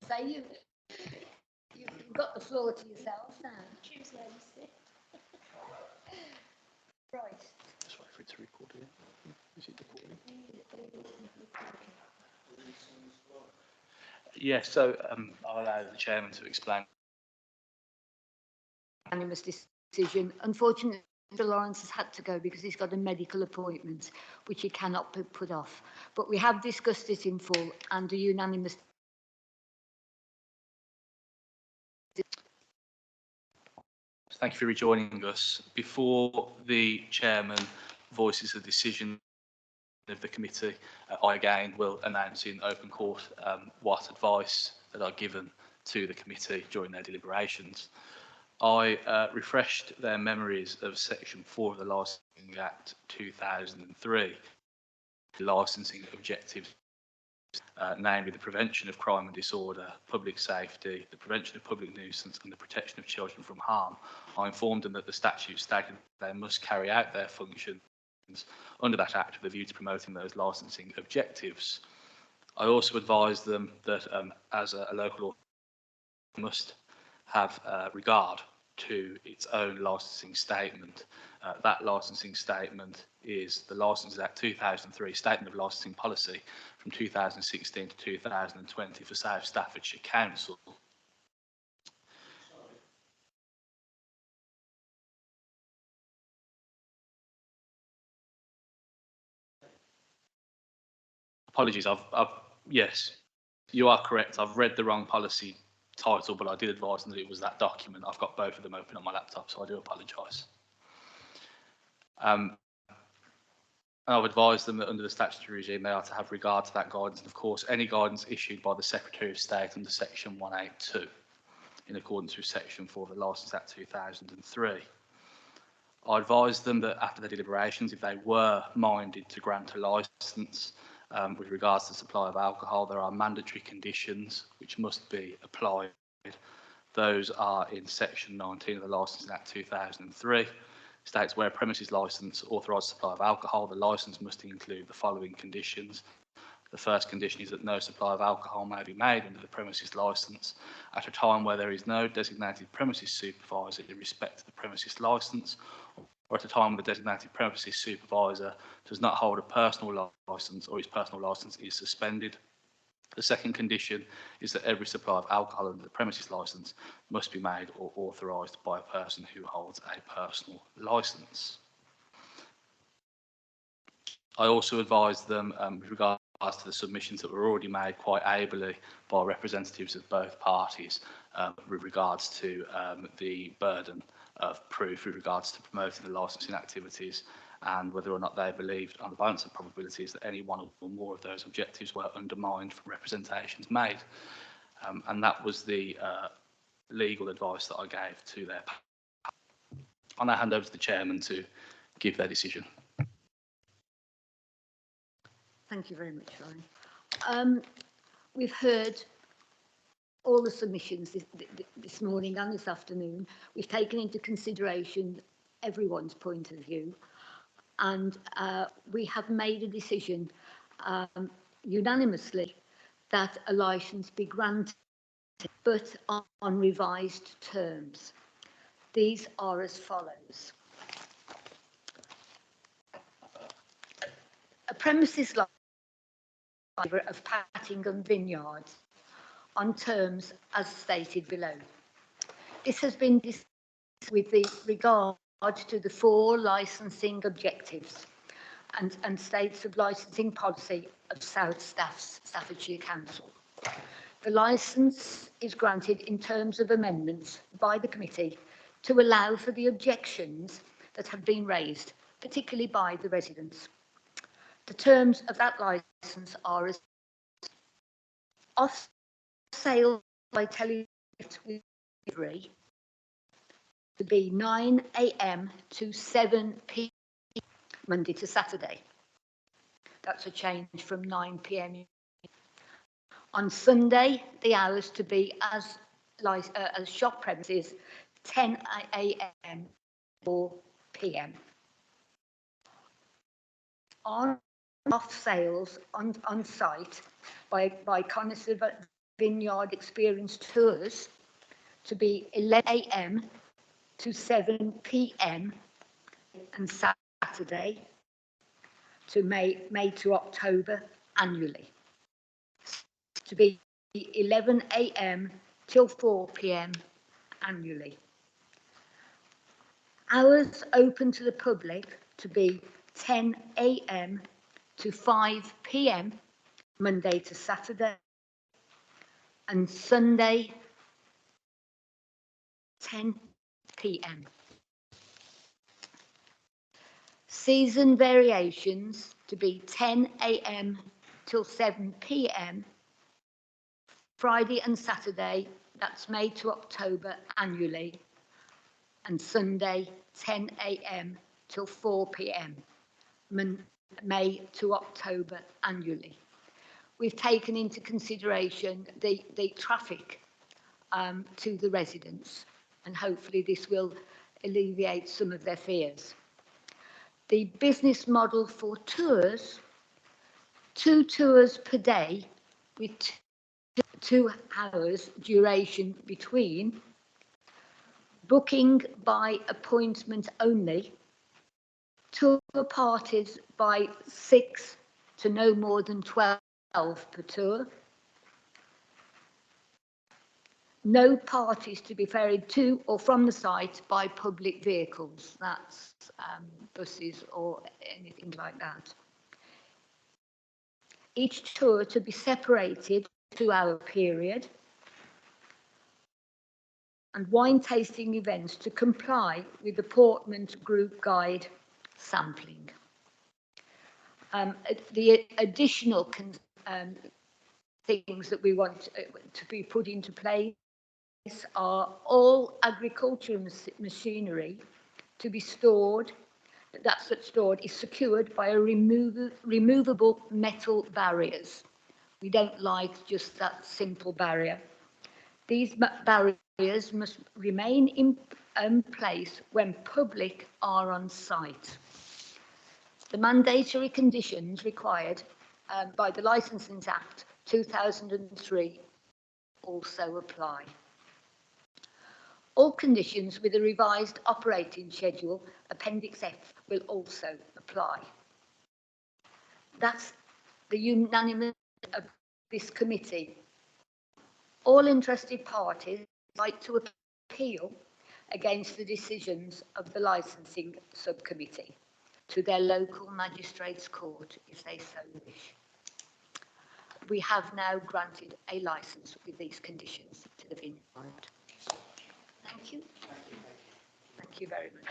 Say you've got the floor to yourself now. Choose where you sit. Right. Just wait for it to record again. Is it recording? Yes, so I'll allow the chairman to explain. Unanimous decision. Unfortunately, Mr. Lawrence has had to go because he's got a medical appointment, which he cannot put off. But we have discussed it in full and a unanimous. Thank you for rejoining us. Before the chairman voices the decision of the committee, I again will announce in open court what advice that are given to the committee during their deliberations. I refreshed their memories of Section 4 of the Licensing Act 2003, licensing objectives, namely the prevention of crime and disorder, public safety, the prevention of public nuisance and the protection of children from harm. I informed them that the statute stated they must carry out their functions under that act with a view to promoting those licensing objectives. I also advised them that as a local authority must have regard to its own licensing statement. That licensing statement is the Licensing Act 2003 Statement of Licensing Policy from 2016 to 2020 for South Staffordshire Council. Apologies, yes, you are correct. I've read the wrong policy title, but I did advise them that it was that document. I've got both of them open on my laptop, so I do apologise. I've advised them that under the statutory regime they are to have regard to that guidance, and of course any guidance issued by the Secretary of State under Section 182 in accordance with Section 4 of the Licence Act 2003. I advised them that after the deliberations, if they were minded to grant a licence with regards to the supply of alcohol, there are mandatory conditions which must be applied. Those are in Section 19 of the Licensing Act 2003. States where a premises licence authorised supply of alcohol, the licence must include the following conditions. The first condition is that no supply of alcohol may be made under the premises licence at a time where there is no designated premises supervisor in respect to the premises licence, or at a time when the designated premises supervisor does not hold a personal licence or his personal licence is suspended. The second condition is that every supply of alcohol under the premises licence must be made or authorised by a person who holds a personal licence. I also advised them with regards to the submissions that were already made quite ably by representatives of both parties with regards to the burden of proof with regards to promoting the licensing activities and whether or not they believed on the balance of probabilities that any one or more of those objectives were undermined from representations made. And that was the legal advice that I gave to their panel. I'll now hand over to the chairman to give their decision. Thank you very much, Ryan. We've heard all the submissions this morning and this afternoon. We've taken into consideration everyone's point of view, and we have made a decision unanimously that a licence be granted, but on revised terms. These are as follows. A premises licence of Pattingham Vineyards on terms as stated below. This has been discussed with regard to the 4 licensing objectives and states of licensing policy of South Staffordshire Council. The licence is granted in terms of amendments by the committee to allow for the objections that have been raised, particularly by the residents. The terms of that licence are as off sale by delivery to be 9 AM to 7 PM Monday to Saturday. That's a change from 9 PM. On Sunday, the hours to be as shop premises 10 AM or PM. On off sales on site by Connoisseur Vineyard Experience tours to be 11 a.m. to 7 p.m. and Saturday to May to October annually. To be 11 a.m. till 4 p.m. annually. Hours open to the public to be 10 a.m. to 5 p.m. Monday to Saturday, and Sunday 10 p.m. Season variations to be 10 a.m. till 7 p.m. Friday and Saturday, that's May to October annually, and Sunday 10 a.m. till 4 p.m. May to October annually. We've taken into consideration the traffic to the residents, and hopefully this will alleviate some of their fears. The business model for tours, 2 tours per day with 2 hours duration between, booking by appointment only, tour parties by 6 to no more than 12 per tour, no parties to be ferried to or from the site by public vehicles, that's buses or anything like that. Each tour to be separated 2-hour period, and wine tasting events to comply with the Portman Group Guide sampling. The additional things that we want to be put into place are all agricultural machinery to be stored, that's stored is secured by a removable metal barriers. We don't like just that simple barrier. These barriers must remain in place when public are on site. The mandatory conditions required by the Licensing Act 2003 also apply. All conditions with a revised operating schedule, Appendix F, will also apply. That's the unanimous of this committee. All interested parties like to appeal against the decisions of the licensing subcommittee to their local magistrates' court if they so wish. We have now granted a licence with these conditions to the vineyard. Thank you. Thank you very much.